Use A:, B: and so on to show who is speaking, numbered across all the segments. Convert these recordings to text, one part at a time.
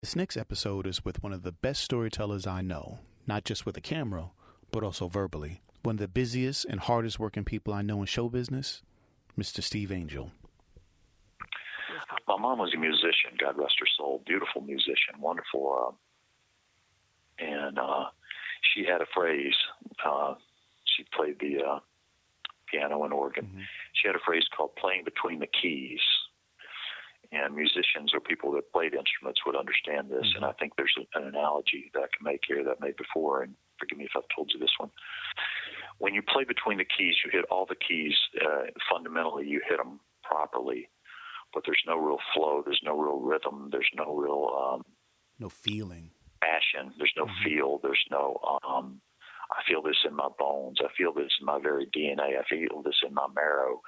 A: This next episode is with one of the best storytellers I know, not just with a camera, but also verbally. One of the busiest and hardest working people I know in show business, Mr. Steve Angel.
B: My mom was a musician, God rest her soul, beautiful musician, wonderful. And she had a phrase. She played the piano and organ. Mm-hmm. She had a phrase called playing between the keys. And musicians or people that played instruments would understand this. Mm-hmm. And I think there's an analogy that I can make here that I've made before, and forgive me if I've told you this one. When you play between the keys, you hit all the keys. Fundamentally, you hit them properly, but there's no real flow. There's no real rhythm. There's no real
A: no feeling.
B: Passion. There's no mm-hmm. feel. There's no I feel this in my bones. I feel this in my very DNA. I feel this in my marrow.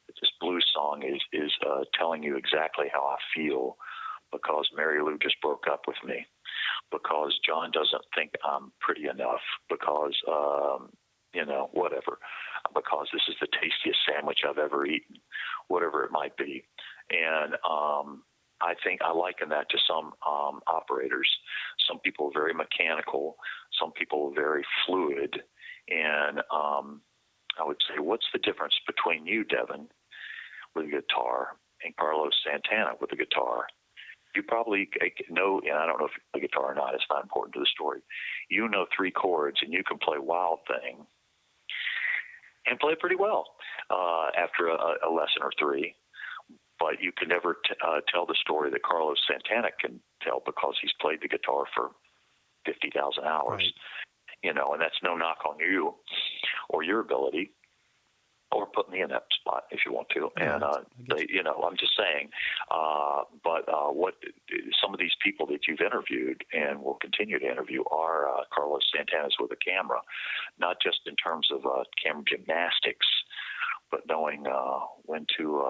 B: This blues song is telling you exactly how I feel because Mary Lou just broke up with me, because John doesn't think I'm pretty enough, because, whatever, because this is the tastiest sandwich I've ever eaten, whatever it might be. And I think I liken that to some operators. Some people are very mechanical. Some people are very fluid. And I would say, what's the difference between you, Devin, with a guitar, and Carlos Santana with a guitar? You probably know, and I don't know if you play guitar or not, it's not important to the story. You know 3 chords, and you can play Wild Thing and play pretty well after a lesson or 3. But you can never tell the story that Carlos Santana can tell because he's played the guitar for 50,000 hours. Right. And that's no knock on you or your ability, or put me in that spot if you want to. Yeah, and, I'm just saying, but what some of these people that you've interviewed and will continue to interview are Carlos Santana's with a camera, not just in terms of camera gymnastics, but knowing when to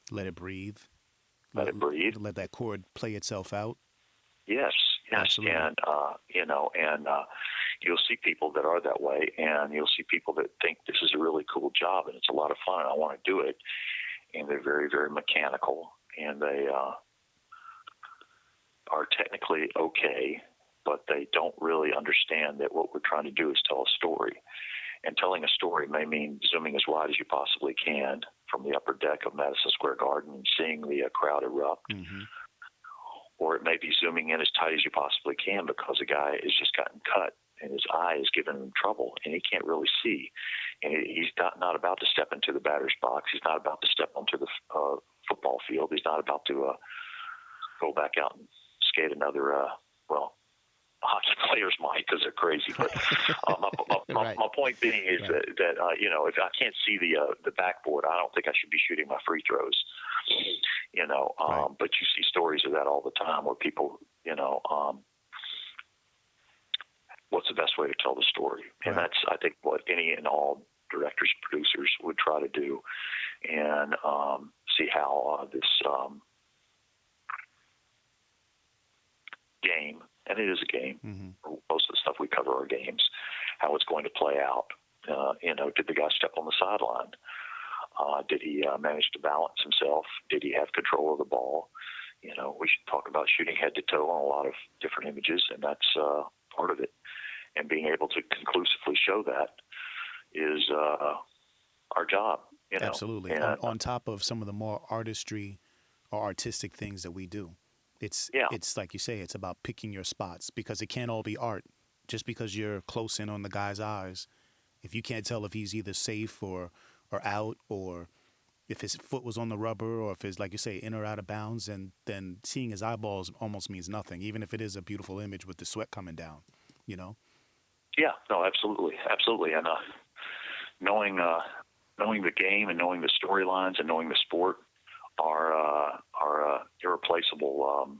A: let it breathe.
B: Let it breathe.
A: Let that chord play itself out.
B: Yes.
A: Absolutely.
B: And you'll see people that are that way, and you'll see people that think this is a really cool job and it's a lot of fun and I want to do it, and they're very, very mechanical, and they are technically okay, but they don't really understand that what we're trying to do is tell a story. And telling a story may mean zooming as wide as you possibly can from the upper deck of Madison Square Garden and seeing the crowd erupt. Mm-hmm. Or it may be zooming in as tight as you possibly can because a guy has just gotten cut and his eye is giving him trouble and he can't really see. And he's not about to step into the batter's box. He's not about to step onto the football field. He's not about to go back out and skate another, hockey players might because they're crazy. But my point being is that if I can't see the backboard, I don't think I should be shooting my free throws. But you see stories of that all the time where people, what's the best way to tell the story? And that's, I think, what any and all directors and producers would try to do, and see how this game, and it is a game, mm-hmm. most of the stuff we cover are games, how it's going to play out. Did the guy step on the sideline? Did he manage to balance himself? Did he have control of the ball? We should talk about shooting head to toe on a lot of different images, and that's part of it. And being able to conclusively show that is our job.
A: Absolutely. And, on top of some of the more artistry or artistic things that we do. It's like you say, it's about picking your spots, because it can't all be art. Just because you're close in on the guy's eyes, if you can't tell if he's either safe or out, or if his foot was on the rubber, or if it's, like you say, in or out of bounds, and then seeing his eyeballs almost means nothing, even if it is a beautiful image with the sweat coming down,
B: Yeah, no, absolutely. And knowing the game and knowing the storylines and knowing the sport are irreplaceable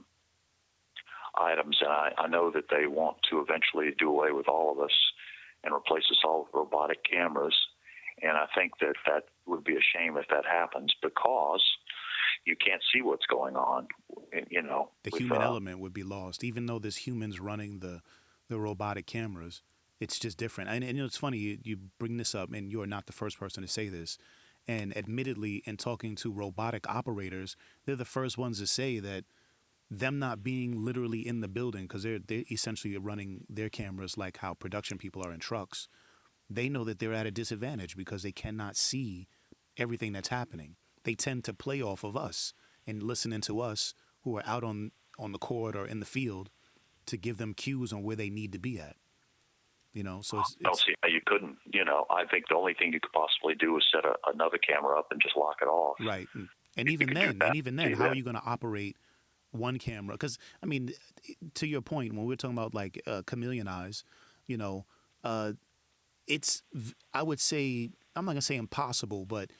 B: items. And I know that they want to eventually do away with all of us and replace us all with robotic cameras. And I think that would be a shame if that happens, because you can't see what's going on.
A: The human element would be lost, even though there's humans running the robotic cameras. It's just different. And it's funny, you bring this up, and you're not the first person to say this. And admittedly, in talking to robotic operators, they're the first ones to say that them not being literally in the building, because they're essentially running their cameras like how production people are in trucks. They know that they're at a disadvantage because they cannot see everything that's happening. They tend to play off of us and listening to us who are out on the court or in the field to give them cues on where they need to be at. So it's
B: I don't see how you couldn't. I think the only thing you could possibly do is set another camera up and just lock it off.
A: Right. And even then, how are you going to operate one camera? Because, I mean, to your point, when we're talking about like chameleon eyes, it's, I would say, I'm not going to say impossible, but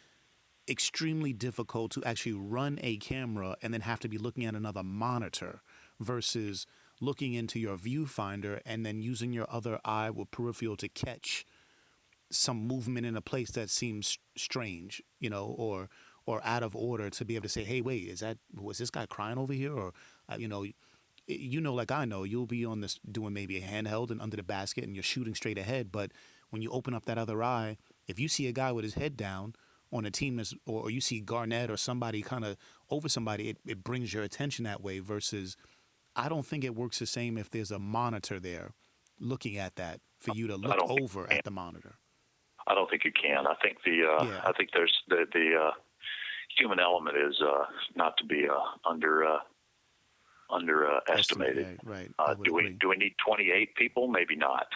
A: extremely difficult to actually run a camera and then have to be looking at another monitor versus looking into your viewfinder and then using your other eye or peripheral to catch some movement in a place that seems strange, or out of order, to be able to say, hey, wait, was this guy crying over here? Or, like I know, you'll be on this doing maybe a handheld and under the basket and you're shooting straight ahead. But when you open up that other eye, if you see a guy with his head down on a team or you see Garnett or somebody kind of over somebody, it brings your attention that way versus I don't think it works the same if there's a monitor there looking at that for you to look over at the monitor.
B: I don't think you can. I think I think there's the human element is not to be underestimated.
A: Right.
B: Do we need 28 people? Maybe not.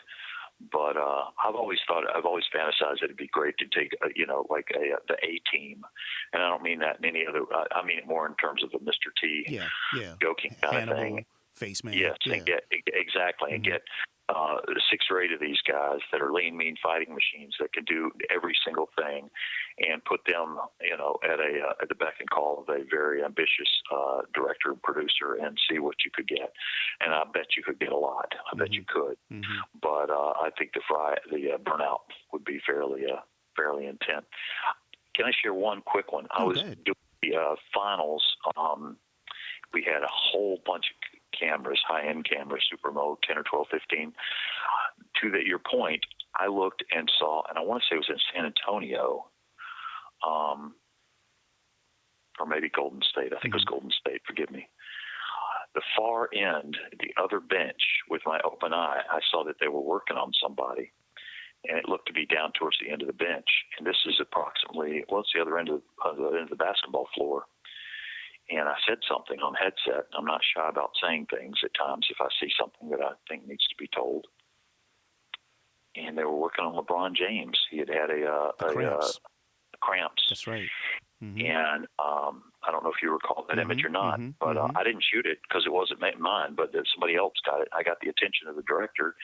B: But I've always fantasized that it'd be great to take the A team, and I don't mean that in any other. I mean it more in terms of the Mr. T, joking kind
A: Hannibal,
B: of thing.
A: Face man.
B: Yes, and get exactly and get 6 or 8 of these guys that are lean, mean fighting machines that can do every single thing, and put them, at the beck and call of a very ambitious director and producer, and see what you could get. And I bet you could get a lot. I bet you could. But I think the burnout would be fairly intense. Can I share one quick one? I was doing the finals. We had a whole bunch of cameras, high-end cameras, Super Mode 10 or 12, 15. To your point, I looked and saw, and I want to say it was in San Antonio, or maybe Golden State. I think it was Golden State. Forgive me. The far end, the other bench, with my open eye, I saw that they were working on somebody, and it looked to be down towards the end of the bench. And this is approximately, it's the other end of the basketball floor. And I said something on headset. I'm not shy about saying things at times if I see something that I think needs to be told. And they were working on LeBron James. He had cramps.
A: That's right.
B: And I don't know if you recall that image or not, but I didn't shoot it because it wasn't mine, but somebody else got it. I got the attention of the director,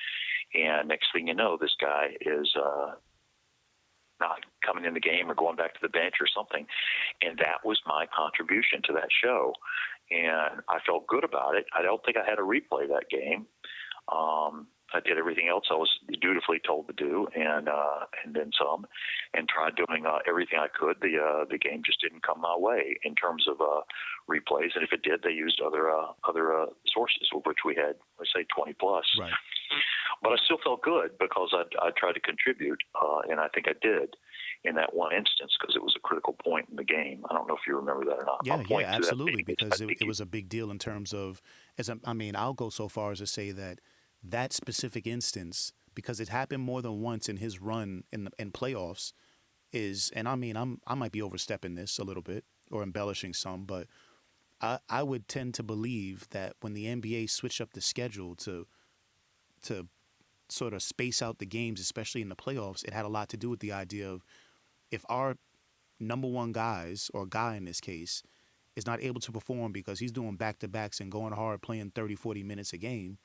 B: and next thing you know, this guy is not coming in the game or going back to the bench or something. And that was my contribution to that show. And I felt good about it. I don't think I had to replay that game. I did everything else I was dutifully told to do, and then some, and tried doing everything I could. The game just didn't come my way in terms of replays, and if it did, they used other sources, of which we had, let's say, 20 plus.
A: Right.
B: But I still felt good because I tried to contribute, and I think I did in that one instance because it was a critical point in the game. I don't know if you remember that or not.
A: Yeah, absolutely, because it was a big deal in terms of, I'll go so far as to say that specific instance, because it happened more than once in his run in playoffs, I might be overstepping this a little bit or embellishing some, but I would tend to believe that when the NBA switched up the schedule to sort of space out the games, especially in the playoffs, it had a lot to do with the idea of if our number one guys, or guy in this case, is not able to perform because he's doing back-to-backs and going hard, playing 30, 40 minutes a game,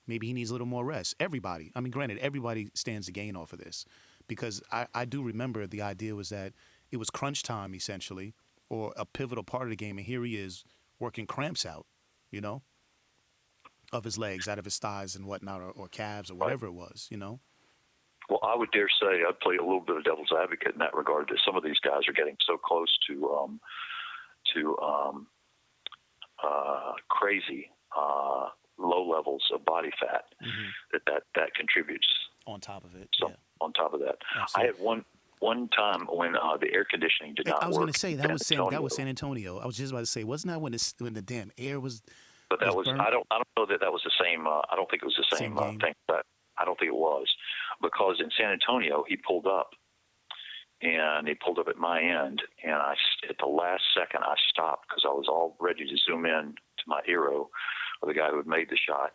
A: maybe he needs a little more rest. Granted, everybody stands to gain off of this, because I do remember the idea was that it was crunch time, essentially, or a pivotal part of the game, and here he is working cramps out, of his legs, out of his thighs and whatnot, or calves, or whatever it was,
B: Well, I would dare say I'd play a little bit of devil's advocate in that regard, that some of these guys are getting so close to crazy low levels of body fat that contributes
A: on top of it.
B: On top of that, absolutely. I had one time when the air conditioning did not work.
A: I was going to say that was San Antonio. I was just about to say, wasn't that when the damn air was
B: But that was I don't know that was the same. I don't think it was the same thing. But I don't think it was, because in San Antonio he pulled up, and he pulled up at my end, and at the last second I stopped because I was all ready to zoom in to my hero, or the guy who had made the shot.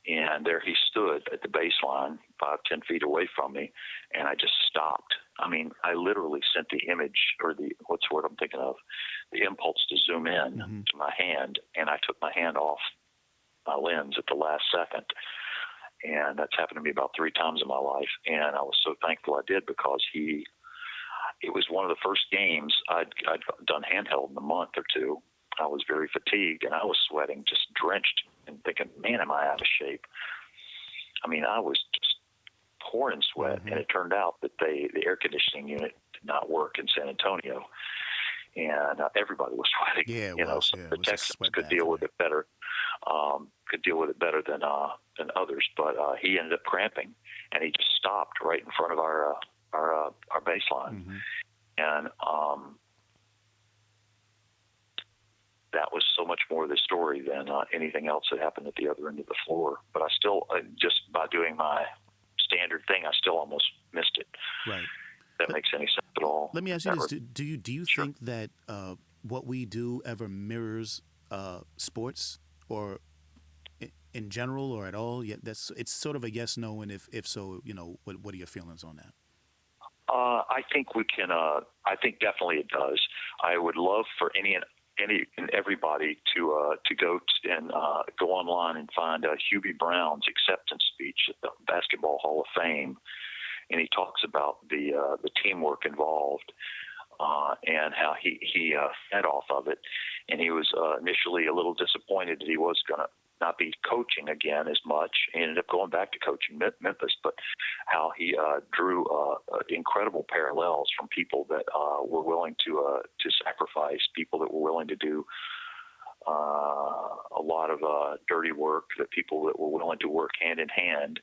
B: And there he stood at the baseline, 5-10 feet away from me, and I just stopped. I mean, I literally sent the image, or what's the word I'm thinking of, the impulse to zoom in to my hand, and I took my hand off my lens at the last second. And that's happened to me about 3 times in my life, and I was so thankful I did, because it was one of the first games I'd done handheld in a month or two. I was very fatigued, and I was sweating, just drenched, and thinking, man, am I out of shape? I mean, I was just pouring sweat, and it turned out that the air conditioning unit did not work in San Antonio, and everybody was sweating.
A: Yeah,
B: so the Texans could deal with it better. Than others, but he ended up cramping, and he just stopped right in front of our baseline, and that was so much more of the story than anything else that happened at the other end of the floor. But I still, just by doing my standard thing, I still almost missed it.
A: Right.
B: That makes any sense at all.
A: Let me ask you this: Do you think that what we do ever mirrors sports, or in general, or at all? Yeah, it's sort of a yes, no, and if so, what are your feelings on that?
B: I think we can. I think definitely it does. I would love for any and everybody to go online and find Hubie Brown's acceptance speech at the Basketball Hall of Fame, and he talks about the teamwork involved. And how he fed off of it, and he was initially a little disappointed that he was going to not be coaching again as much. He ended up going back to coaching Memphis, but how he drew incredible parallels from people that were willing to sacrifice, people that were willing to do a lot of dirty work, that people that were willing to work hand in hand,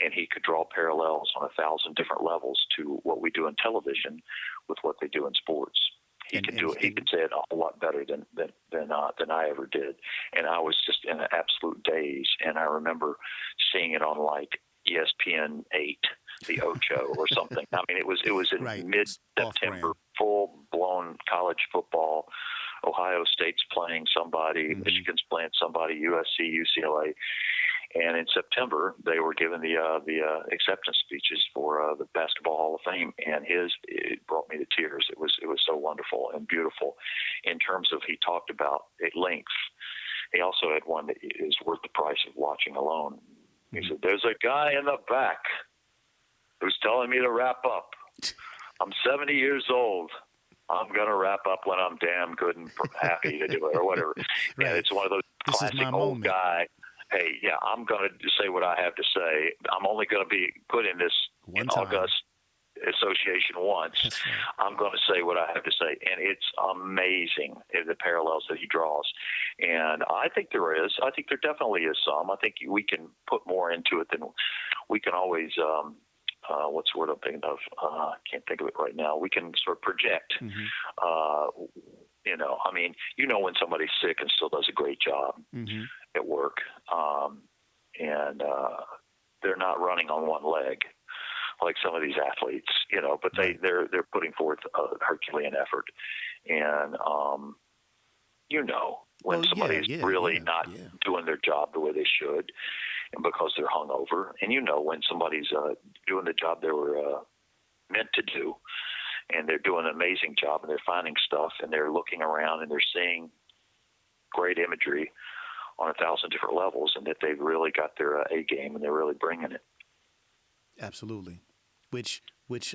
B: and he could draw parallels on 1,000 different levels to what we do in television with what they do in sports. He could say it a whole lot better than I ever did, and I was just in an absolute daze. And I remember seeing it on like ESPN 8, the Ocho or something. I mean, it was in mid-September, full-blown college football. Ohio State's playing somebody, Michigan's playing somebody, USC, UCLA. And in September, they were given the acceptance speeches for the Basketball Hall of Fame, and it brought me to tears. It was so wonderful and beautiful. In terms of, he talked about at length. He also had one that is worth the price of watching alone. He said, "There's a guy in the back who's telling me to wrap up. I'm 70 years old. I'm going to wrap up when I'm damn good and happy to do it," or whatever.
A: Right.
B: And it's one of those classic old guy. Hey, yeah, I'm going to say what I have to say. I'm only going to be put in this August association once.
A: Right.
B: I'm going to say what I have to say. And it's amazing, the parallels that he draws. And I think there is. I think there definitely is some. I think we can put more into it than we can always what's the word I'm thinking of? I can't think of it right now. We can sort of project. I mean, when somebody's sick and still does a great job at work, and they're not running on one leg like some of these athletes, but they're putting forth a Herculean effort, and when somebody's really not doing their job the way they should, and because they're hungover, and when somebody's doing the job they were meant to do, and they're doing an amazing job, and they're finding stuff, and they're looking around, and they're seeing great imagery on 1,000 different levels, and that they've really got their A game, and they're really bringing it.
A: Absolutely. Which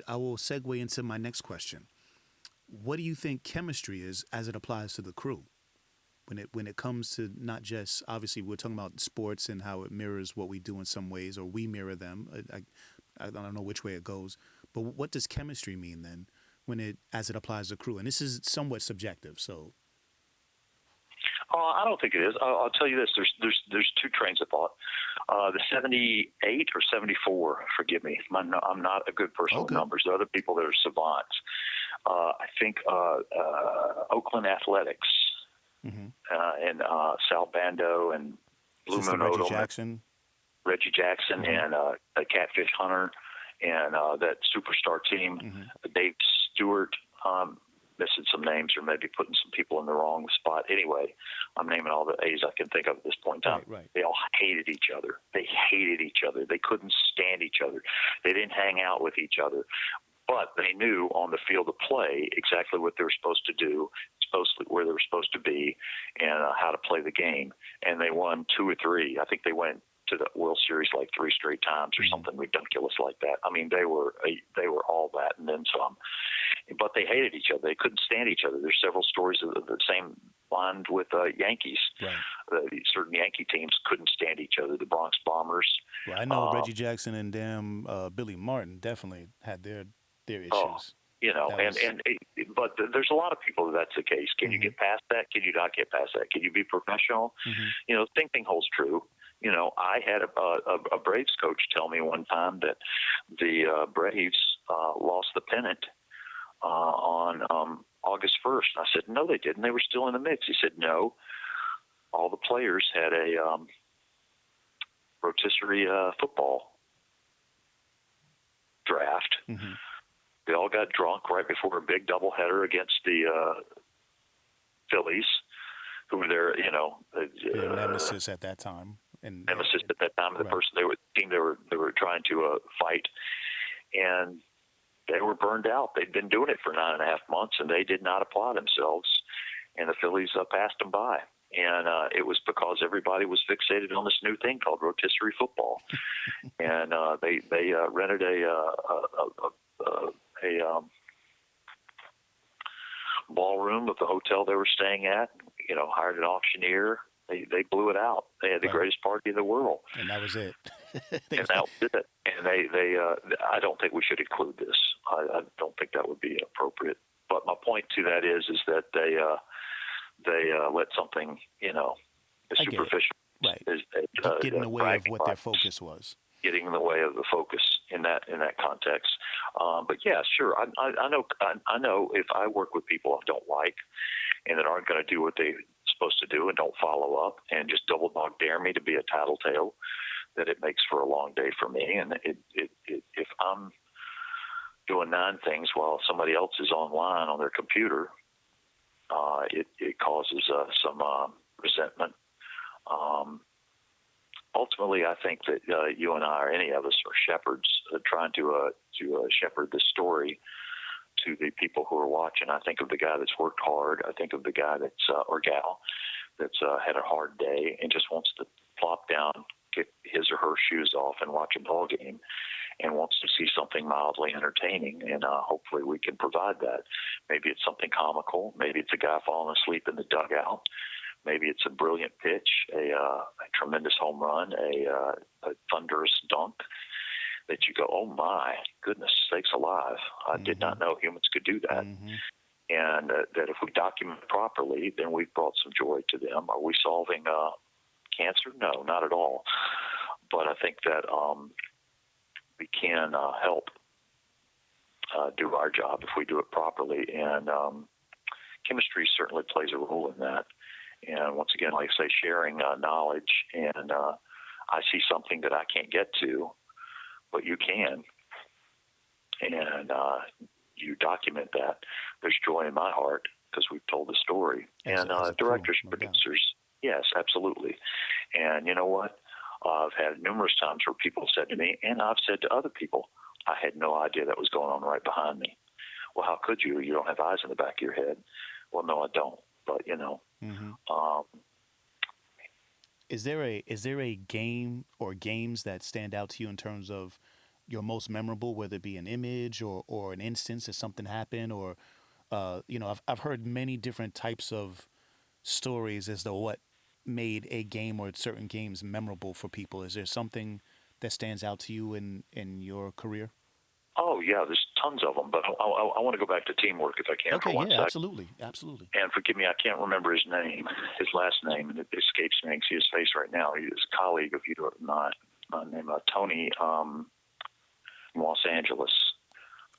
A: I will segue into my next question. What do you think chemistry is as it applies to the crew? When it comes to not just, obviously we're talking about sports and how it mirrors what we do in some ways, or we mirror them. I don't know which way it goes, but what does chemistry mean then as it applies to crew? And this is somewhat subjective, so.
B: I don't think it is. I'll tell you this: there's two trains of thought. The 78 or 74. Forgive me, I'm not a good person with numbers. There are other people that are savants. I think Oakland Athletics and Sal Bando and Blue Moon Odom, Reggie Jackson, and a Catfish Hunter, and that superstar team, Dave Stewart. Missing some names or maybe putting some people in the wrong spot. Anyway, I'm naming all the A's I can think of at this point in time.
A: Right.
B: They all hated each other. They hated each other. They couldn't stand each other. They didn't hang out with each other. But they knew on the field of play exactly what they were supposed to do, where they were supposed to be, and how to play the game. And they won 2 or 3. I think they went to the World Series like 3 straight times or something ridiculous like that. I mean, they were all that and then some. But they hated each other. They couldn't stand each other. There's several stories of the same line with Yankees.
A: Right.
B: Certain Yankee teams couldn't stand each other. The Bronx Bombers.
A: Well, I know Reggie Jackson and Billy Martin definitely had their issues.
B: But there's a lot of people that's the case. Can you get past that? Can you not get past that? Can you be professional? Same thing holds true. I had a Braves coach tell me one time that the Braves lost the pennant on August 1st. I said, no, they didn't. They were still in the mix. He said, no. All the players had a rotisserie football draft. They all got drunk right before a big doubleheader against the Phillies, who were their,
A: nemesis at that time.
B: Nemesis at that time, the person they were trying to fight, and they were burned out. They'd been doing it for 9.5 months, and they did not apply themselves. And the Phillies passed them by, and it was because everybody was fixated on this new thing called rotisserie football, and they rented a ballroom of the hotel they were staying at. Hired an auctioneer. They blew it out. They had the greatest party in the world,
A: and that was it.
B: And that was it. And they I don't think we should include this. I don't think that would be appropriate. But my point to that is that they let something superficial
A: get in the way of what their focus was.
B: Getting in the way of the focus in that context. But yeah, sure. I know if I work with people I don't like and that aren't going to do what they're supposed to do and don't follow up and just double dog dare me to be a tattletale, that it makes for a long day for me. And if I'm doing 9 things while somebody else is online on their computer, it causes some resentment. Ultimately, I think that you and I, or any of us, are shepherds trying to shepherd this story to the people who are watching. I think of the guy that's worked hard. I think of the guy that's or gal that's had a hard day and just wants to plop down, get his or her shoes off, and watch a ball game, and wants to see something mildly entertaining. And hopefully, we can provide that. Maybe it's something comical. Maybe it's a guy falling asleep in the dugout. Maybe it's a brilliant pitch, a tremendous home run, a thunderous dunk that you go, oh my goodness sakes alive. I did not know humans could do that. And that if we document it properly, then we've brought some joy to them. Are we solving cancer? No, not at all. But I think that we can help do our job if we do it properly. And chemistry certainly plays a role in that. And once again, like I say, sharing knowledge, and I see something that I can't get to, but you can, and you document that. There's joy in my heart because we've told the story. And directors, producers, yes, absolutely. And you know what? I've had numerous times where people said to me, and I've said to other people, I had no idea that was going on right behind me. Well, how could you? You don't have eyes in the back of your head. Well, no, I don't. But
A: is there a game or games that stand out to you in terms of your most memorable, whether it be an image or an instance that something happened, or I've heard many different types of stories as to what made a game or certain games memorable for people. Is there something that stands out to you in your career?
B: Oh, yeah, there's tons of them, but I want to go back to teamwork if I can for 1 second.
A: Absolutely.
B: And forgive me, I can't remember his last name, and it escapes me. I can see his face right now. He's a colleague of you, not named Tony in Los Angeles.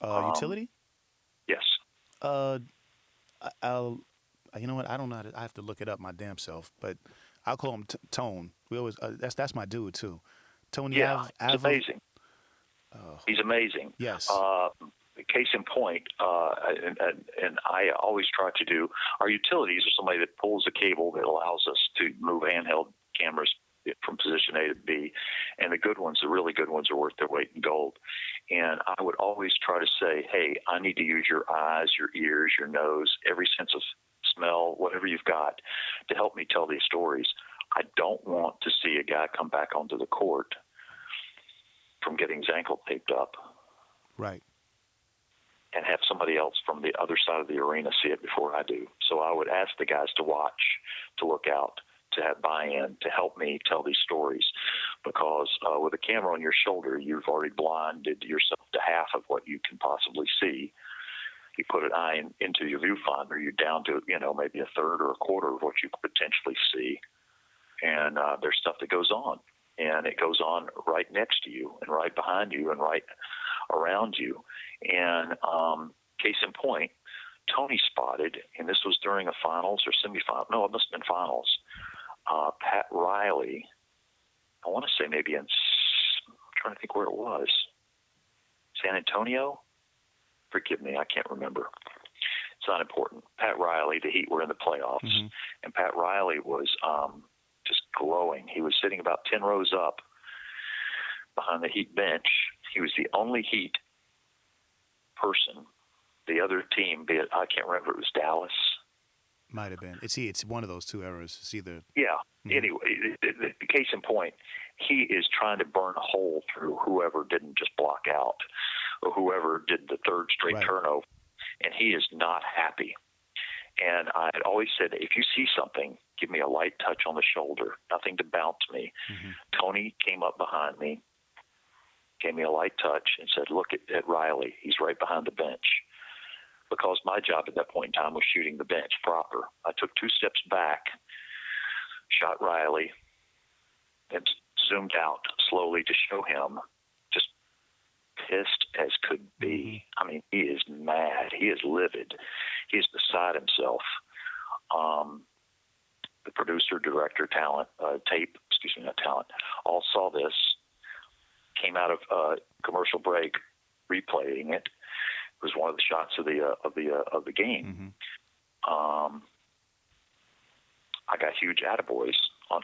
A: Utility?
B: Yes.
A: I You know what? I don't know. I have to look it up my damn self, but I'll call him Tone. We always that's my dude too. Tony
B: Yeah, he's amazing. He's amazing.
A: Yes.
B: Case in point, and I always try to do, our utilities are somebody that pulls a cable that allows us to move handheld cameras from position A to B, and the good ones, the really good ones, are worth their weight in gold. And I would always try to say, hey, I need to use your eyes, your ears, your nose, every sense of smell, whatever you've got, to help me tell these stories. I don't want to see a guy come back onto the court from getting his ankle taped up.
A: Right.
B: And have somebody else from the other side of the arena see it before I do. So I would ask the guys to watch, to look out, to have buy-in, to help me tell these stories. Because with a camera on your shoulder, you've already blinded yourself to half of what you can possibly see. You put an eye into your viewfinder, you're down to, maybe a third or a quarter of what you could potentially see. And there's stuff that goes on. And it goes on right next to you and right behind you and right around you. And case in point, Tony spotted, and this was during a finals or semifinal. No, it must have been finals. Pat Riley, I want to say maybe I'm trying to think where it was. San Antonio? Forgive me, I can't remember. It's not important. Pat Riley, the Heat were in the playoffs,
A: mm-hmm.
B: and Pat Riley was just glowing. He was sitting about 10 rows up behind the Heat bench. He was the only Heat person. The other team, I can't remember, it was Dallas.
A: Might have been. It's one of those two errors. It's either.
B: Yeah. Mm-hmm. Anyway, the case in point, he is trying to burn a hole through whoever didn't just block out or whoever did the third straight turnover, and he is not happy. And I had always said, if you see something, give me a light touch on the shoulder, nothing to bounce me. Mm-hmm. Tony came up behind me, gave me a light touch, and said, look at Riley. He's right behind the bench. Because my job at that point in time was shooting the bench proper. I took 2 steps back, shot Riley, and zoomed out slowly to show him, just pissed as could be. I mean, he is mad. He is livid. He is beside himself. The producer, director, not talent, all saw this, came out of commercial break, replaying it. It was one of the shots of the game. Mm-hmm. I got huge attaboys on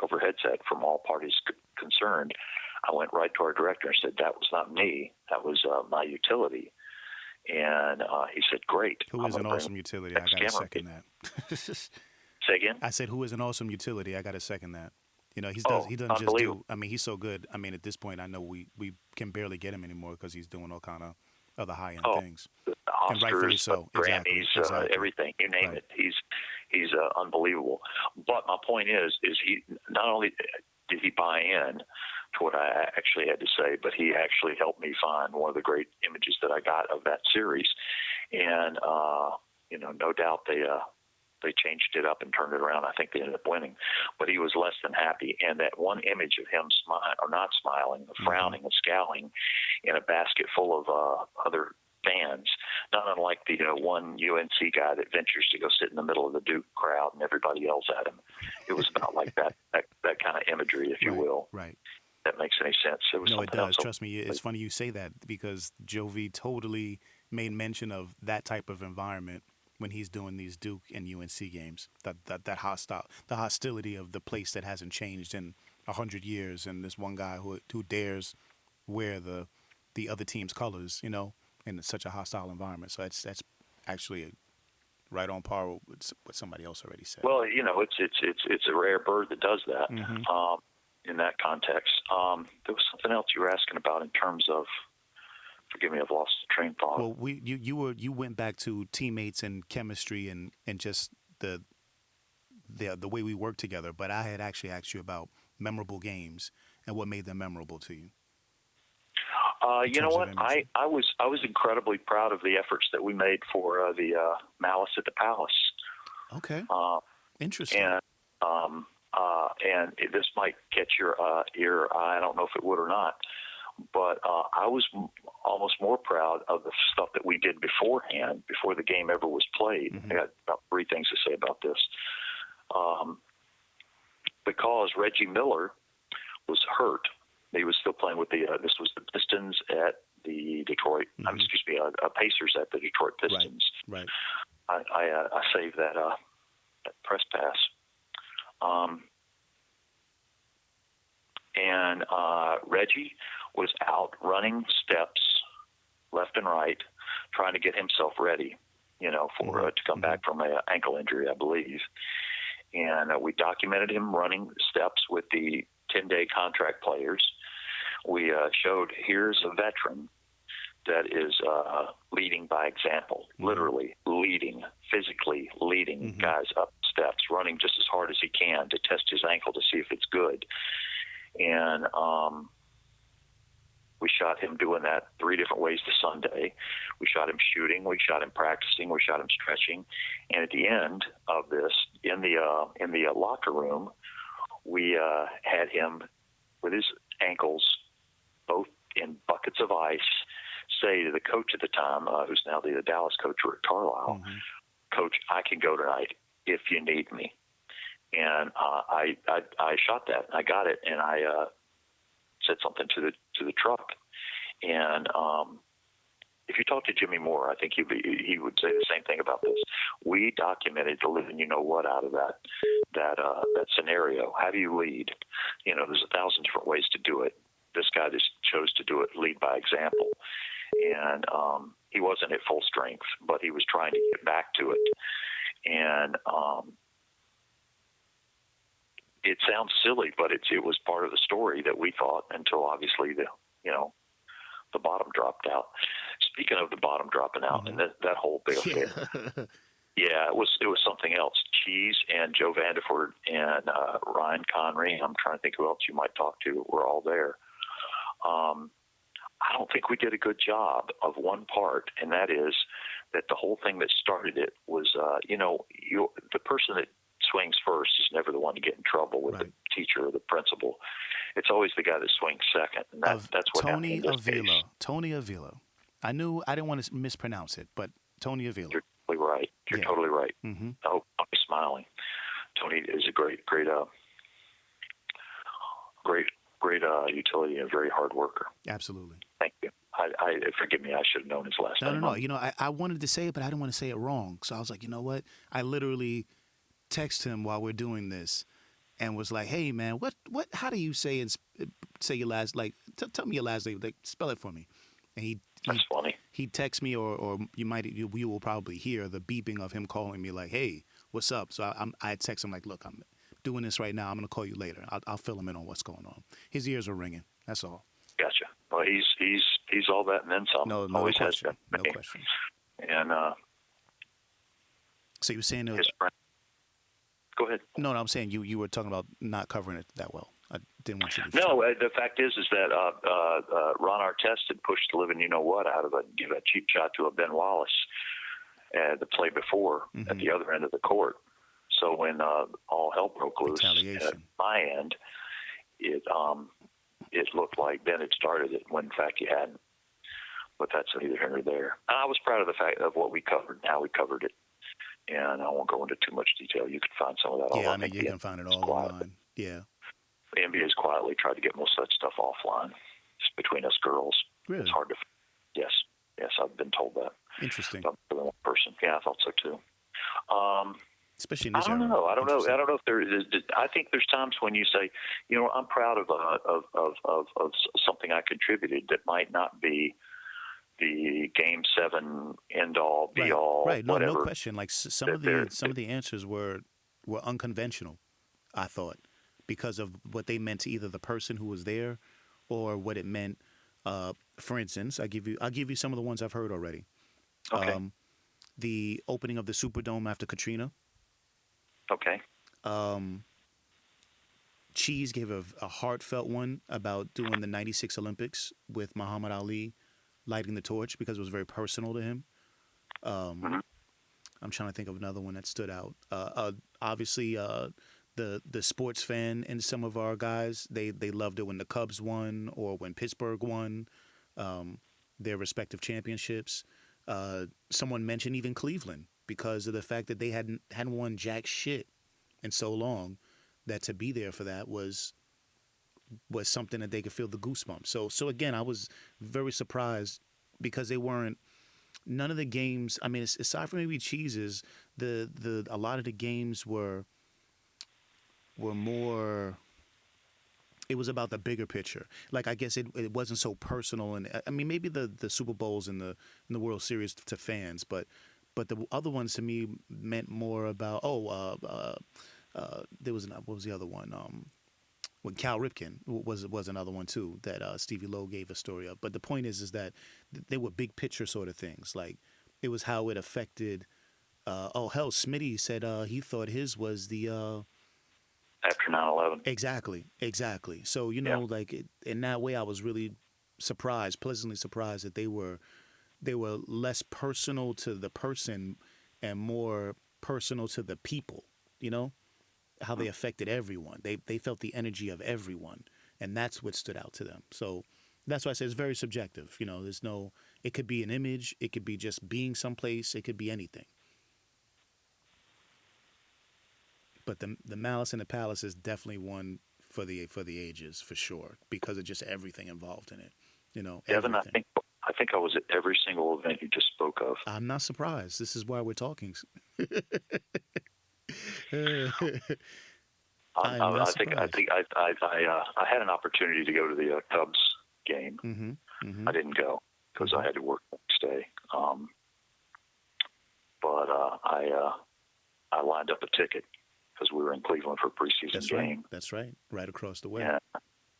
B: over headset from all parties concerned. I went right to our director and said, that was not me. That was my utility. And he said, great.
A: Who is an awesome utility? I got to second that.
B: Say again?
A: I said, who is an awesome utility? I got to second that. He doesn't just do, he's so good. I mean, at this point, I know we can barely get him anymore because he's doing all kind of other high-end things.
B: Oscars,
A: and rightfully so.
B: Grammys,
A: exactly.
B: Everything, you name it. He's unbelievable. But my point is he not only did he buy in to what I actually had to say, but he actually helped me find one of the great images that I got of that series. And, no doubt they changed it up and turned it around. I think they ended up winning, but he was less than happy. And that one image of him not smiling, frowning and scowling in a basket full of other fans, not unlike the one UNC guy that ventures to go sit in the middle of the Duke crowd and everybody yells at him. It was about like that kind of imagery, if you will.
A: Right.
B: That makes any sense.
A: It does. Trust me. It's funny you say that because Jovi totally made mention of that type of environment when he's doing these Duke and UNC games, the hostility of the place that hasn't changed in 100 years, and this one guy who dares wear the other team's colors, in such a hostile environment. So that's actually right on par with what somebody else already said.
B: Well, it's a rare bird that does that. Mm-hmm. In that context, there was something else you were asking about in terms of. Forgive me, I've lost the train of thought.
A: Well, you went back to teammates and chemistry and just the way we work together. But I had actually asked you about memorable games and what made them memorable to you.
B: You know what? I was incredibly proud of the efforts that we made for the Malice at the Palace.
A: Okay. Interesting.
B: And this might catch your ear. I don't know if it would or not. But I was almost more proud of the stuff that we did beforehand, before the game ever was played. I got about 3 things to say about this. Because Reggie Miller was hurt. He was still playing with this was the Pistons at the Detroit, Pacers at the Detroit Pistons.
A: Right.
B: I saved that press pass. And Reggie was out running steps left and right, trying to get himself ready, for to come back from an ankle injury, I believe. And we documented him running steps with the 10-day contract players. We showed, here's a veteran that is leading by example, literally leading, physically leading guys up steps, running just as hard as he can to test his ankle to see if it's good. And we shot him doing that 3 different ways to Sunday. We shot him shooting. We shot him practicing. We shot him stretching. And at the end of this, in the locker room, we had him with his ankles both in buckets of ice say to the coach at the time, who's now the Dallas coach, Rick Carlisle, Coach, I can go tonight if you need me. And I shot that. I got it, and I said something to the truck. And if you talk to Jimmy Moore, I think he would say the same thing about this. We documented the living you know what out of that scenario. How do you lead? There's 1,000 different ways to do it. This guy just chose to do it, lead by example. And he wasn't at full strength, but he was trying to get back to it. And it sounds silly, but it was part of the story that we thought until obviously the bottom dropped out. Speaking of the bottom dropping out and that whole big affair, it was something else. Cheese and Joe Vandeford and Ryan Connery, I'm trying to think who else you might talk to, were all there. I don't think we did a good job of one part, and that is that the whole thing that started it was, the person that swings first is never the one to get in trouble with the teacher or the principal. It's always the guy that swings second, and that's what
A: Tony
B: happened in this
A: Avila.
B: case.
A: Tony Avila. I didn't want to mispronounce it, but Tony Avila.
B: You're totally right. You're totally right.
A: Mm-hmm.
B: I hope I'm smiling. Tony is a great utility and a very hard worker.
A: Absolutely.
B: Thank you. I forgive me. I should have known his last name.
A: No. I wanted to say it, but I didn't want to say it wrong. So I was like, you know what? I literally text him while we're doing this, and was like, "Hey, man, what? How do you say your last? Like, tell me your last name. Like, spell it for me." And
B: that's funny.
A: He texts me, or you will probably hear the beeping of him calling me, like, "Hey, what's up?" So I text him like, "Look, I'm doing this right now. I'm gonna call you later. I'll fill him in on what's going on." His ears are ringing. That's all.
B: Gotcha. Well, he's all that and then some.
A: No
B: Always
A: question.
B: Has been.
A: No question.
B: And
A: so you were saying
B: his friend. Go ahead.
A: No, I'm saying you were talking about not covering it that well. I didn't want you to.
B: No, the fact is that Ron Artest had pushed the living you know what out of give a cheap shot to a Ben Wallace the play before at the other end of the court. So when all hell broke loose at my end, it looked like Ben had started it when in fact he hadn't. But that's neither here nor there. And I was proud of the fact of what we covered and how we covered it. And I won't go into too much detail. You can find some of that.
A: Yeah, I mean, you can find it all online. Yeah.
B: The NBA's quietly tried to get most of that stuff offline, just between us girls.
A: Really?
B: It's hard to. Yes, I've been told that.
A: Interesting.
B: About one person. Yeah, I thought so too.
A: Especially in this
B: I don't know. I don't know if there is. I think there's times when you say, I'm proud of something I contributed that might not be the Game 7 end all be all.
A: Right. No,
B: whatever.
A: No question. Like some of the answers were unconventional, I thought, because of what they meant to either the person who was there or what it meant. For instance, I'll give you some of the ones I've heard already.
B: Okay.
A: The opening of the Superdome after Katrina.
B: Okay.
A: Cheese gave a heartfelt one about doing the 96 Olympics with Muhammad Ali lighting the torch because it was very personal to him. I'm trying to think of another one that stood out. Obviously, the sports fan in some of our guys. They loved it when the Cubs won or when Pittsburgh won their respective championships. Someone mentioned even Cleveland because of the fact that they hadn't won jack shit in so long, that to be there for that was something that they could feel the goosebumps. So again, I was very surprised because they weren't. None of the games. I mean, aside from maybe Cheeses, a lot of the games were more. It was about the bigger picture. Like, I guess it wasn't so personal, and I mean maybe the Super Bowls and the World Series to fans, but the other ones to me meant more about there was what was the other one? When Cal Ripken was another one too that Stevie Lowe gave a story of. But the point is that they were big picture sort of things. Like, it was how it affected. Hell, Smitty said he thought his was the.
B: After 9/11.
A: Exactly. So, like in that way, I was really pleasantly surprised that they were less personal to the person and more personal to the people, how they affected everyone. They felt the energy of everyone, and that's what stood out to them. So that's why I say it's very subjective. It could be an image, it could be just being someplace, it could be anything. But the Malice in the Palace is definitely one for the ages, for sure, because of just everything involved in it.
B: Devin,
A: everything.
B: I think I was at every single event you just spoke of.
A: I'm not surprised. This is why we're talking.
B: I think I had an opportunity to go to the Cubs game.
A: Mm-hmm.
B: I didn't go because I had to work the next day. But I lined up a ticket because we were in Cleveland for a preseason game.
A: That's right. Right across the way.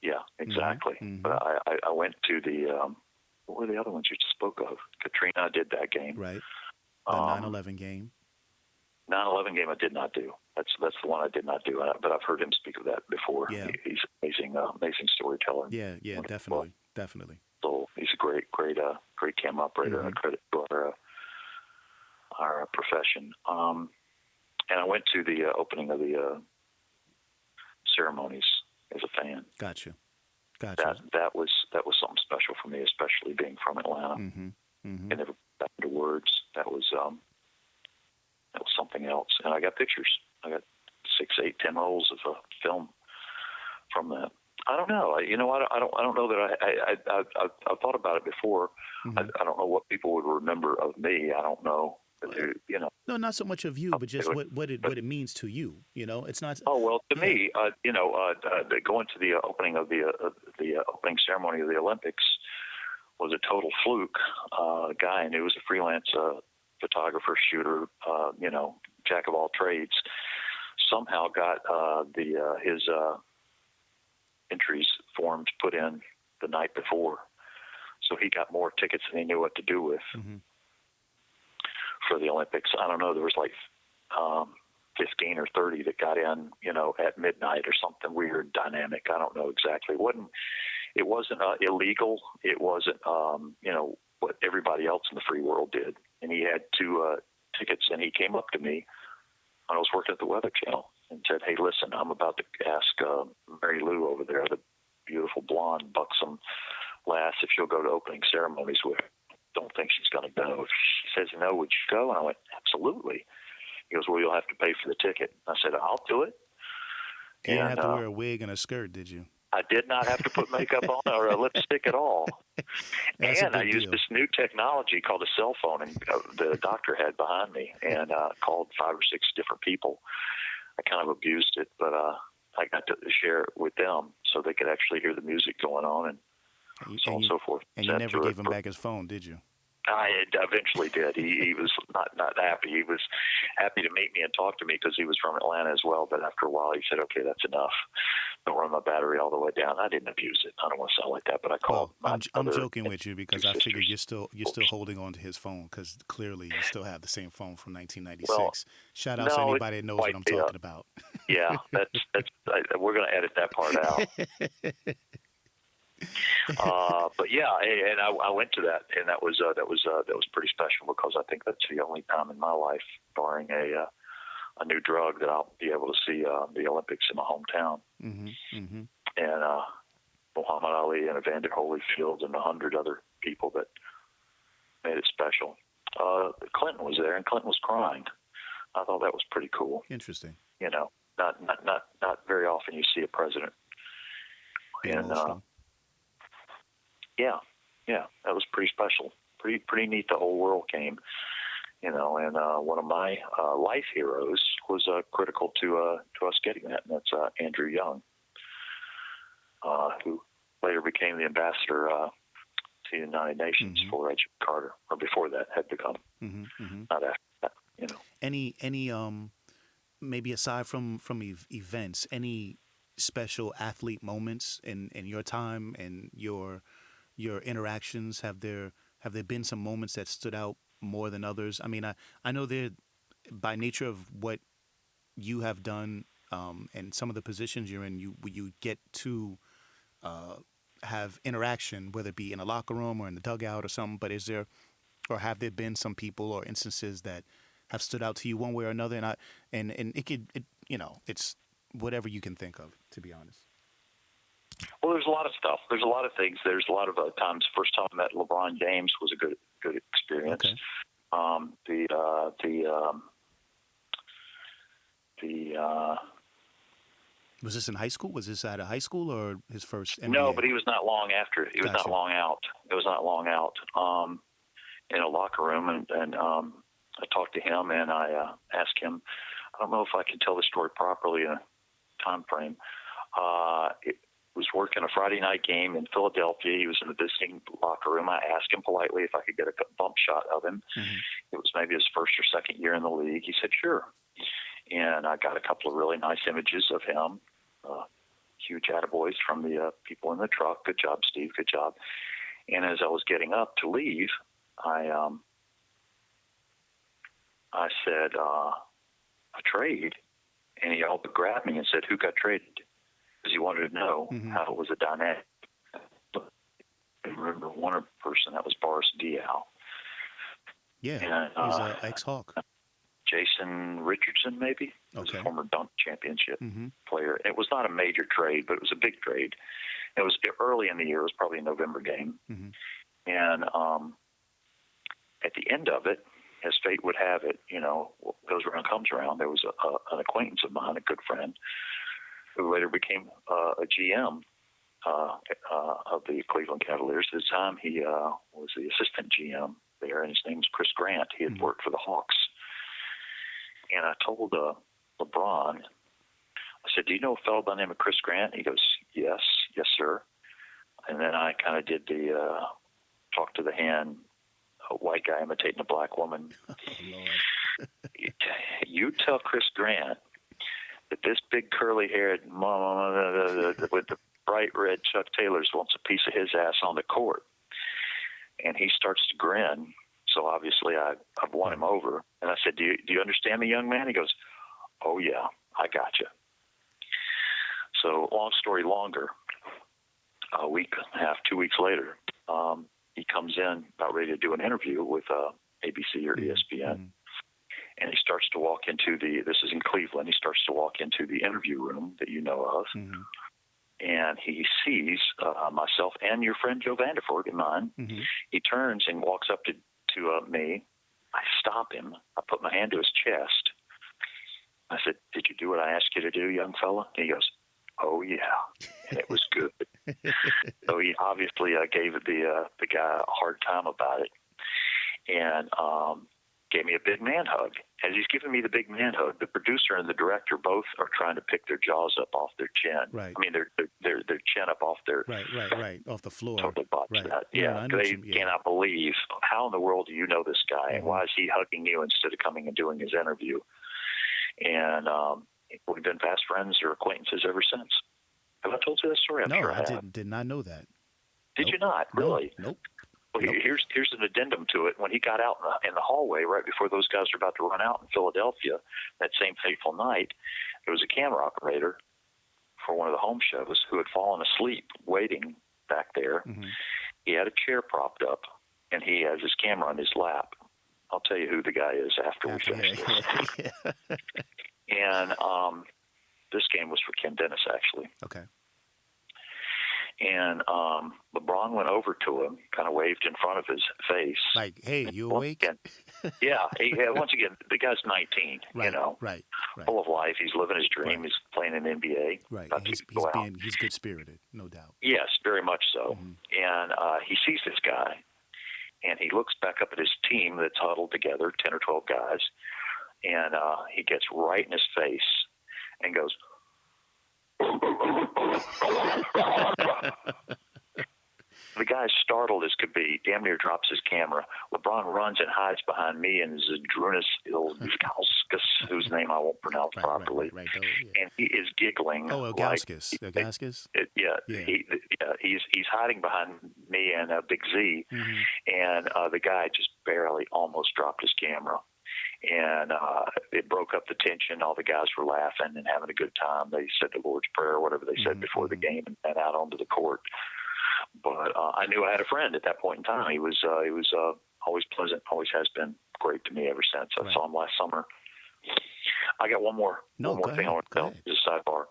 B: Yeah, exactly.
A: Mm-hmm.
B: But I went to the what were the other ones you just spoke of? Katrina did that game.
A: Right. The 9/11 game.
B: 9/11 game I did not do. That's the one I did not do. But I've heard him speak of that before.
A: Yeah.
B: He's an amazing storyteller.
A: Yeah, definitely.
B: So he's a great cam operator, and a credit to our profession. And I went to the opening of the ceremonies as a fan.
A: Gotcha.
B: That was something special for me, especially being from Atlanta.
A: Mm-hmm. Mm-hmm.
B: And never put that into words. That was something else. And I got pictures. I got 6, 8, 10 rolls of film from that. I don't know. I don't know that I've thought about it before.
A: Mm-hmm.
B: I don't know what people would remember of me. I don't know.
A: No, not so much of you, but just what it means to you. It's not.
B: Oh well, to me, going to the opening of the opening ceremony of the Olympics was a total fluke. A guy I knew was a freelance photographer, shooter, jack of all trades. Somehow got his entries forms put in the night before, so he got more tickets than he knew what to do with.
A: Mm-hmm.
B: For the Olympics. I don't know, there was like 15 or 30 that got in, at midnight or something weird dynamic. I don't know exactly. It wasn't illegal. It wasn't, what everybody else in the free world did. And he had 2 tickets, and he came up to me when I was working at the Weather Channel and said, "Hey, listen, I'm about to ask Mary Lou over there, the beautiful blonde, buxom lass, if she'll go to opening ceremonies with her. Don't think she's going to go. If she says no, would you go?" And I went, "Absolutely." He goes, "Well, you'll have to pay for the ticket." I said, "I'll do it."
A: You didn't have to wear a wig and a skirt, did you?
B: I did not have to put makeup on or a lipstick at all. And I used this new technology called a cell phone, and the doctor had behind me, and called 5 or 6 different people. I kind of abused it, but I got to share it with them so they could actually hear the music going on and so on and so forth.
A: And you never gave him back his phone, did you?
B: I eventually did. He was not happy. He was happy to meet me and talk to me because he was from Atlanta as well. But after a while, he said, "Okay, that's enough. Don't run my battery all the way down." I didn't abuse it. I don't want to sound like that, but I called.
A: Well, I'm joking with you because I figure you're still holding on to his phone because clearly you still have the same phone from 1996. Well, shout out to anybody that knows what I'm talking about.
B: Yeah, that's we're going to edit that part out. But yeah, and I went to that, and that was pretty special because I think that's the only time in my life, barring a a new drug that I'll be able to see the Olympics in my hometown. And Muhammad Ali and Evander Holyfield and 100 other people that made it special. Clinton was there, and Clinton was crying. I thought that was pretty cool.
A: Interesting.
B: You know, not very often you see a president. And yeah, that was pretty special. Pretty neat. The whole world came. You know, and one of my life heroes was critical to us getting that, and that's Andrew Young, who later became the ambassador to the United Nations for Jimmy Carter, or before that had become. Not after that, you know.
A: Any maybe aside from events, any special athlete moments in your time and your interactions? Have there been some moments that stood out more than others? I mean, I know there, by nature of what you have done and some of the positions you're in, you get to have interaction, whether it be in a locker room or in the dugout or something. But have there been some people or instances that have stood out to you one way or another? And it's whatever you can think of, to be honest.
B: Well, there's a lot of stuff. There's a lot of things. There's a lot of times. First time I met LeBron James was a good experience.
A: Okay. Was this in high school? Was this at a high school or his first NBA?
B: No, but he was not long after. He was not long out. It was not long out in a locker room, and I talked to him, and I asked him. I don't know if I can tell the story properly in a time frame. It was working a Friday night game in Philadelphia. He was in the visiting locker room. I asked him politely if I could get a bump shot of him. It was maybe his first or second year in the league. He said, sure. And I got a couple of really nice images of him. Huge attaboys from the people in the truck. Good job, Steve. Good job. And as I was getting up to leave, I said, a trade. And he all but grabbed me and said, who got traded? Because he wanted to know how it was a dynamic. I remember one person, that was Boris Diaw.
A: Yeah, and, he's an ex-Hawk.
B: Jason Richardson, maybe. He was a former dunk championship player. It was not a major trade, but it was a big trade. It was early in the year. It was probably a November game. And at the end of it, as fate would have it, you know, what goes around comes around. There was an acquaintance of mine, a good friend, who later became a GM of the Cleveland Cavaliers. At the time, he was the assistant GM there, and his name was Chris Grant. He had worked for the Hawks. And I told LeBron, I said, do you know a fellow by the name of Chris Grant? He goes, yes, sir. And then I kind of did the talk to the hand, a white guy imitating a black woman.
A: Oh, Lord.
B: You tell Chris Grant that this big curly-haired mama with the bright red Chuck Taylors wants a piece of his ass on the court. And he starts to grin. So obviously I've won him over. And I said, do you understand me, young man? He goes, oh, yeah, I got you. So long story longer, a week and a half, 2 weeks later, he comes in about ready to do an interview with ABC or ESPN. And he starts to walk into this is in Cleveland, he starts to walk into the interview room that you know of. And he sees myself and your friend Joe Vanderford and mine. He turns and walks up to me. I stop him. I put my hand to his chest. I said, did you do what I asked you to do, young fella? And he goes, oh, yeah. And it was good. So he obviously gave the guy a hard time about it. And gave me a big man hug. As he's giving me the big man hug, the producer and the director both are trying to pick their jaws up off their chin.
A: Right.
B: I mean, their chin up off their
A: right off the floor.
B: Totally botched
A: right.
B: that.
A: Yeah,
B: they cannot believe how in the world do you know this guy and why is he hugging you instead of coming and doing his interview? And we've been fast friends or acquaintances ever since. Have I told you that story? I'm
A: no,
B: sure
A: I did not know that.
B: Did you not? Really?
A: Nope.
B: Well, here's an addendum to it. When he got out in the hallway right before those guys were about to run out in Philadelphia that same fateful night, there was a camera operator for one of the home shows who had fallen asleep waiting back there. He had a chair propped up, and he has his camera on his lap I'll tell you who the guy is after we finish this. And this game was for Ken Dennis, actually.
A: Okay.
B: And LeBron went over to him, kind of waved in front of his face.
A: Like, hey, you awake?
B: Yeah. Once again, the guy's 19,
A: right,
B: you know.
A: Right.
B: Full of life. He's living his dream.
A: Right.
B: He's playing in the NBA.
A: Right. He's good-spirited, no doubt.
B: Yes, very much so.
A: Mm-hmm.
B: And he sees this guy, and he looks back up at his team that's huddled together, 10 or 12 guys, and he gets right in his face and goes, the guy's startled as could be, damn near drops his camera. LeBron runs and hides behind me and Zydrunas Ilgauskas, whose name I won't pronounce properly.
A: Right.
B: And he is giggling.
A: Oh, Ilgauskas. Ilgauskas?
B: He's hiding behind me and Big Z, and the guy just barely almost dropped his camera. And it broke up the tension. All the guys were laughing and having a good time. They said the Lord's Prayer, whatever they said before the game, and out onto the court. But I knew I had a friend at that point in time. He was always pleasant, always has been great to me ever since. I saw him last summer. I got one more thing I want to tell. Just a sidebar.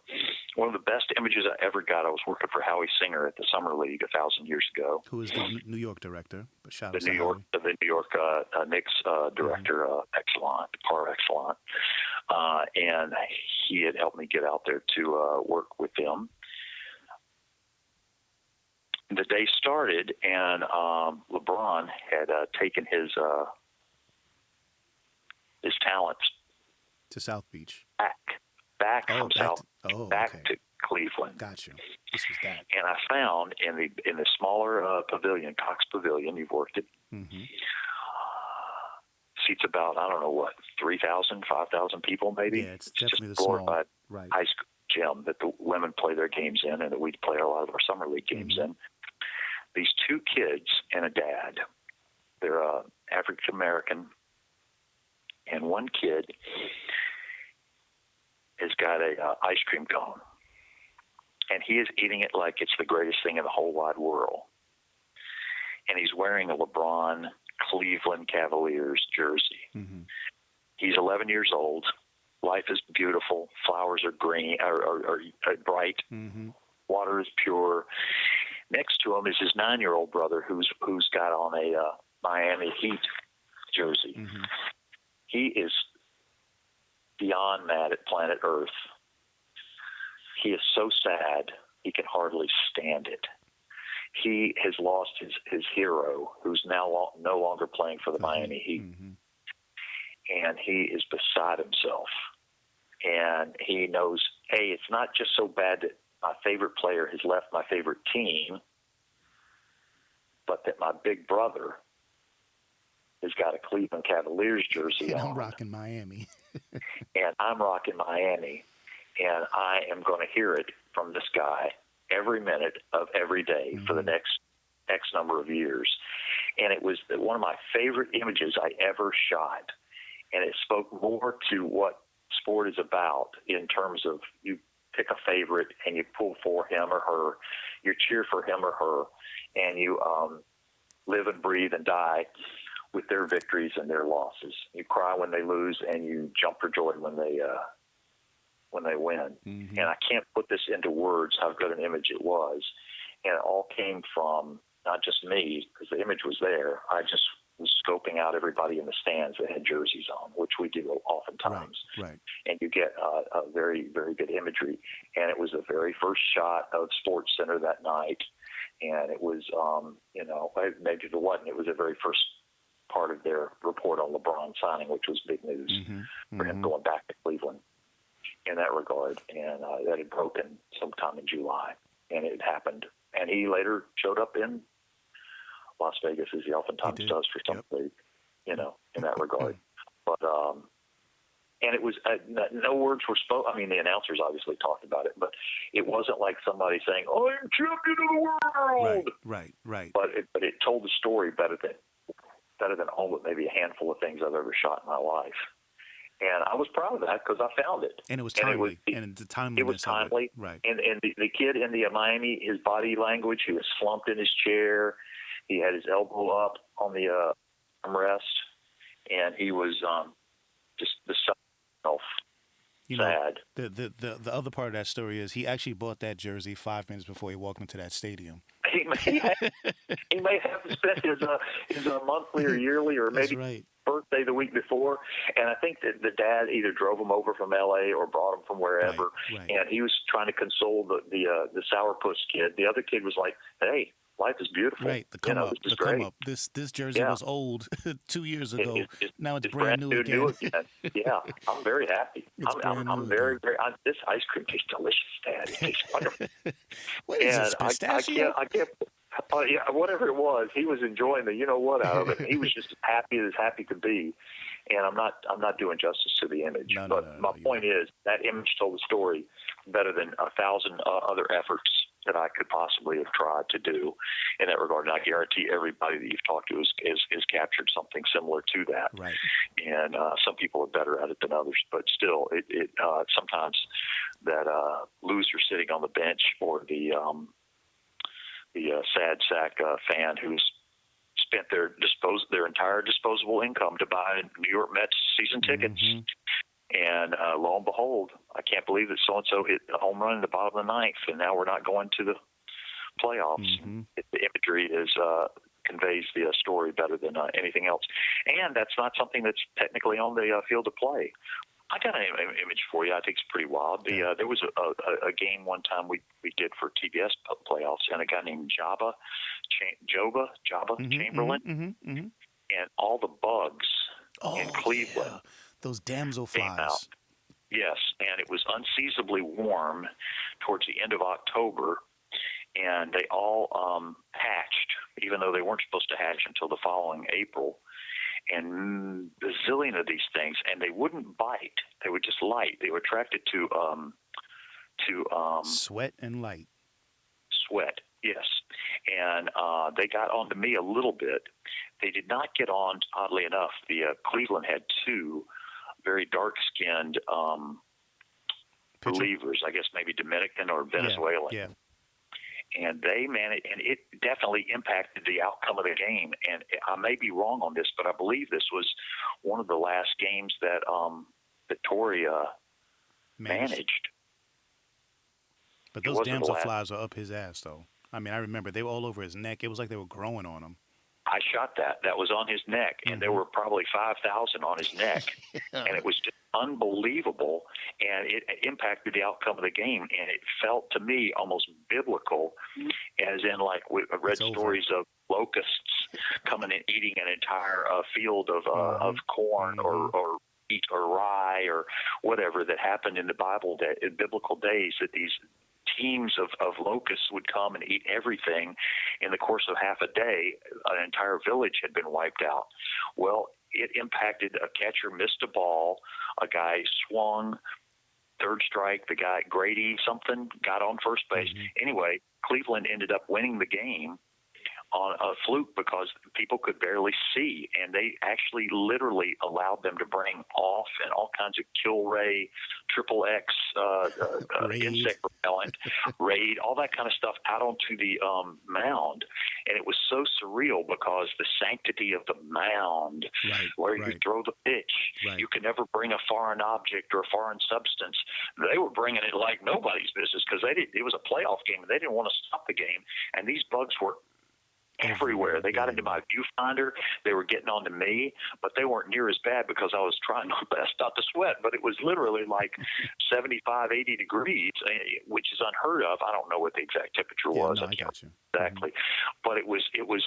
B: One of the best images I ever got, I was working for Howie Singer at the Summer League 1,000 years ago.
A: Who is the New York director? But shout out
B: the New York Knicks director, excellent, par excellent. And he had helped me get out there to work with them. The day started, and LeBron had taken his talents
A: to South Beach,
B: back from to Cleveland.
A: Gotcha. This was that.
B: And I found in the smaller pavilion, Cox Pavilion, you've worked it. Seats about 3,000, 5,000 people maybe.
A: Yeah, it's definitely
B: just
A: the small
B: high school gym that the women play their games in, and that we play a lot of our summer league games in. These two kids and a dad. They're African American, and one kid has got a ice cream cone, and he is eating it like it's the greatest thing in the whole wide world. And he's wearing a LeBron Cleveland Cavaliers jersey. He's 11 years old. Life is beautiful. Flowers are green, are bright. Water is pure. Next to him is his 9-year-old brother, who's got on a Miami Heat jersey. He is beyond mad at planet Earth. He is so sad he can hardly stand it. He has lost his hero, who's now no longer playing for the Miami Heat. And he is beside himself. And he knows, hey, it's not just so bad that my favorite player has left my favorite team, but that my big brother has got a Cleveland Cavaliers jersey on.
A: I'm rocking Miami.
B: And I'm rocking Miami. And I am going to hear it from this guy every minute of every day for the next X number of years. And it was one of my favorite images I ever shot. And it spoke more to what sport is about in terms of you pick a favorite and you pull for him or her, you cheer for him or her, and you live and breathe and die with their victories and their losses. You cry when they lose, and you jump for joy when they win. And I can't put this into words how good an image it was. And it all came from not just me, because the image was there. I just was scoping out everybody in the stands that had jerseys on, which we do oftentimes.
A: Right.
B: And you get a very, very good imagery. And it was the very first shot of Sports Center that night. And it was, maybe it wasn't. It was the very first part of their report on LeBron signing, which was big news for him going back to Cleveland in that regard. And that had broken sometime in July. And it happened. And he later showed up in Las Vegas, as he oftentimes does for some league, in that regard. But and it was no words were spoken. I mean, the announcers obviously talked about it, but it wasn't like somebody saying, "I am champion of the world."
A: Right.
B: But it told the story better than all but maybe a handful of things I've ever shot in my life. And I was proud of that because I found it.
A: And it was timely.
B: It was timely.
A: Right.
B: And the kid in the Miami, his body language, he was slumped in his chair. He had his elbow up on the armrest. and he was just the self
A: You know,
B: sad.
A: the other part of that story is he actually bought that jersey 5 minutes before he walked into that stadium.
B: He may have spent his monthly or yearly or
A: That's
B: maybe
A: right.
B: birthday the week before, and I think that the dad either drove him over from L.A. or brought him from wherever,
A: Right.
B: and he was trying to console the sourpuss kid. The other kid was like, "Hey, life is beautiful.
A: Right, the come up,
B: this is
A: the come
B: great."
A: up. This jersey was old 2 years ago. Now it's
B: It's
A: brand new again.
B: new again. Yeah, I'm very happy.
A: It's brand new
B: I'm very,
A: again.
B: very. This ice cream tastes delicious, Dad. It tastes wonderful.
A: What is this,
B: And
A: pistachio?
B: I can't. Yeah, whatever it was, he was enjoying the out of it. He was just as happy could be. And I'm not doing justice to the image.
A: No,
B: but my point is that image told the story better than 1,000 other efforts that I could possibly have tried to do in that regard. And I guarantee everybody that you've talked to is captured something similar to that.
A: Right.
B: And some people are better at it than others, but still, it sometimes that loser sitting on the bench or the sad sack fan who's spent their entire disposable income to buy New York Mets season tickets.
A: Mm-hmm.
B: And lo and behold, I can't believe that so-and-so hit a home run in the bottom of the ninth, and now we're not going to the playoffs.
A: Mm-hmm.
B: The imagery conveys the story better than anything else. And that's not something that's technically on the field of play. I got an image for you. I think it's pretty wild. There was a game one time we did for TBS playoffs, and a guy named Jabba Chamberlain, and all the bugs in Cleveland.
A: Yeah. Those damselflies.
B: Out. Yes, and it was unseasonably warm towards the end of October, and they all hatched, even though they weren't supposed to hatch until the following April. And a zillion of these things, and they wouldn't bite. They were just light. They were attracted to
A: sweat and light.
B: Sweat, yes. And they got onto me a little bit. They did not get on, oddly enough. The Cleveland had two very dark-skinned believers, I guess maybe Dominican or Venezuelan.
A: Yeah.
B: And they managed, and it definitely impacted the outcome of the game. And I may be wrong on this, but I believe this was one of the last games that Victoria managed.
A: But those damselflies are up his ass, though. I mean, I remember they were all over his neck. It was like they were growing on him.
B: I shot that. That was on his neck, and there were probably 5,000 on his neck, and it was just unbelievable, and it impacted the outcome of the game, and it felt to me almost biblical, as in like I read stories of locusts coming and eating an entire field of corn or wheat or rye or whatever that happened in the in biblical days, that these teams of locusts would come and eat everything. In the course of half a day, an entire village had been wiped out. Well, it impacted a catcher missed a ball, a guy swung, third strike, the guy, Grady something, got on first base. Anyway, Cleveland ended up winning the game on a fluke because people could barely see, and they actually literally allowed them to bring off and all kinds of Kill-Ray, XXX, insect repellent, Raid, all that kind of stuff out onto the mound. And it was so surreal because the sanctity of the mound, where you throw the pitch, you can never bring a foreign object or a foreign substance. They were bringing it like nobody's business because it was a playoff game, and they didn't want to stop the game. And these bugs were everywhere. They got into my viewfinder. They were getting onto me, but they weren't near as bad because I was trying my best not to sweat. But it was literally like 75, 80 degrees, which is unheard of. I don't know what the exact temperature was.
A: No, I got you.
B: Exactly. But it was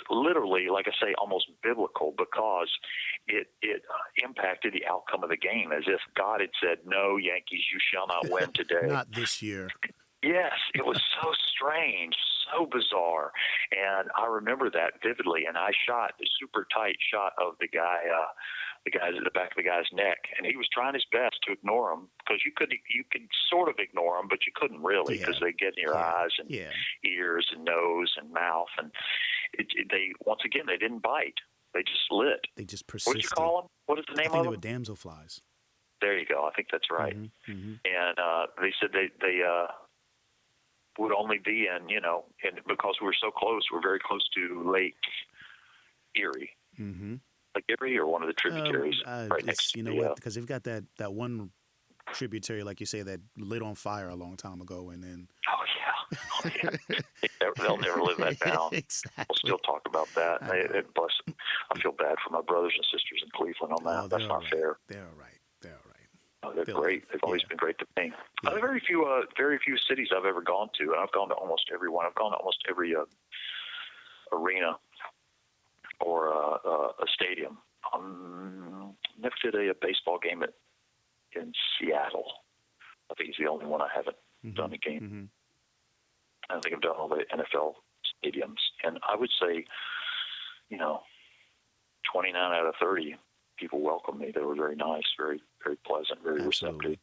B: literally, like I say, almost biblical because it impacted the outcome of the game, as if God had said, "No, Yankees, you shall not win today."
A: Not this year.
B: Yes, it was so strange, so bizarre, and I remember that vividly. And I shot a super tight shot of the guy at the back of the guy's neck, and he was trying his best to ignore him because you could sort of ignore them, but you couldn't really because they get in your eyes and ears and nose and mouth, and they didn't bite. They just lit.
A: They just persisted.
B: What'd you call them? What is the name of them?
A: They were damselflies.
B: There you go. I think that's right. And they said they would only be in, and because we're so close, we're very close to Lake Erie. Lake Erie or one of the tributaries right next to
A: you know
B: the.
A: what? Because they've got that one tributary, like you say, that lit on fire a long time ago, and then
B: Oh yeah, they'll never live that down.
A: Exactly.
B: We'll still talk about that. And bless them. I feel bad for my brothers and sisters in Cleveland on that. That's not fair.
A: They're all right. They're all right.
B: Oh, they're great. They've always been great to me.
A: Yeah.
B: Very few cities I've ever gone to, and I've gone to almost every one. I've gone to almost every arena or a stadium. Never did a baseball game in Seattle. I think it's the only one I haven't done a game.
A: Mm-hmm.
B: I think I've done all the NFL stadiums, and I would say, 29 out of 30 people welcomed me. They were very nice, very, very pleasant, very receptive.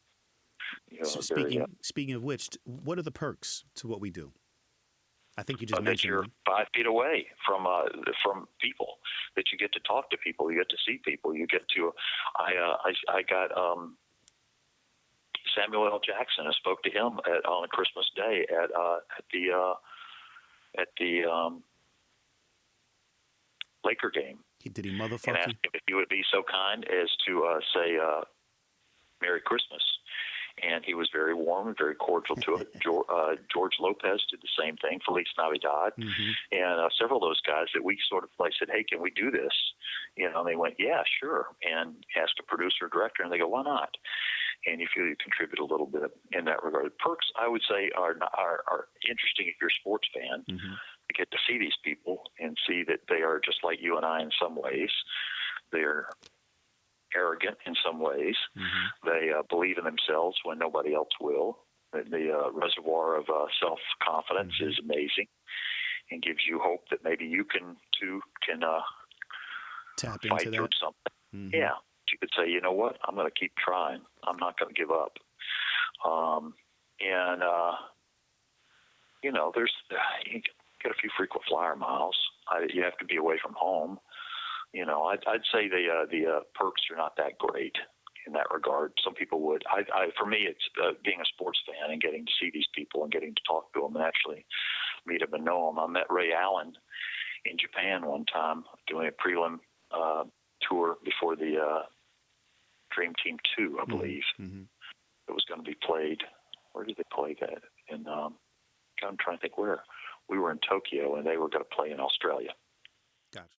A: Speaking of which, what are the perks to what we do? I think you just
B: that
A: mentioned
B: you're
A: them.
B: 5 feet away from people, that you get to talk to people, you get to see people, you get to. I got Samuel L. Jackson. I spoke to him on Christmas Day at the Laker game.
A: Did he motherfucker?
B: And asked him if he would be so kind as to say Merry Christmas. And he was very warm and very cordial to it. George Lopez did the same thing. Feliz Navidad. Mm-hmm. And several of those guys that we sort of said, hey, can we do this? And they went, yeah, sure. And asked a producer or director, and they go, why not? And you feel you contribute a little bit in that regard. Perks, I would say, are interesting if you're a sports fan. Mm-hmm. To get to see these people and see that they are just like you and I in some ways. They're arrogant in some ways. Mm-hmm. They believe in themselves when nobody else will. The reservoir of self-confidence is amazing and gives you hope that maybe you can
A: tap
B: fight
A: into
B: through
A: that.
B: something.
A: Mm-hmm.
B: Yeah. You could say, you know what, I'm going to keep trying. I'm not going to give up. There's you get a few frequent flyer miles. You have to be away from home. I'd say the perks are not that great in that regard. Some people would. For me, it's being a sports fan and getting to see these people and getting to talk to them and actually meet them and know them. I met Ray Allen in Japan one time doing a prelim tour before the Dream Team 2, I believe. Mm-hmm. It was going to be played. Where did they play that? I'm trying to think where. We were in Tokyo, and they were going to play in Australia.
A: Gotcha.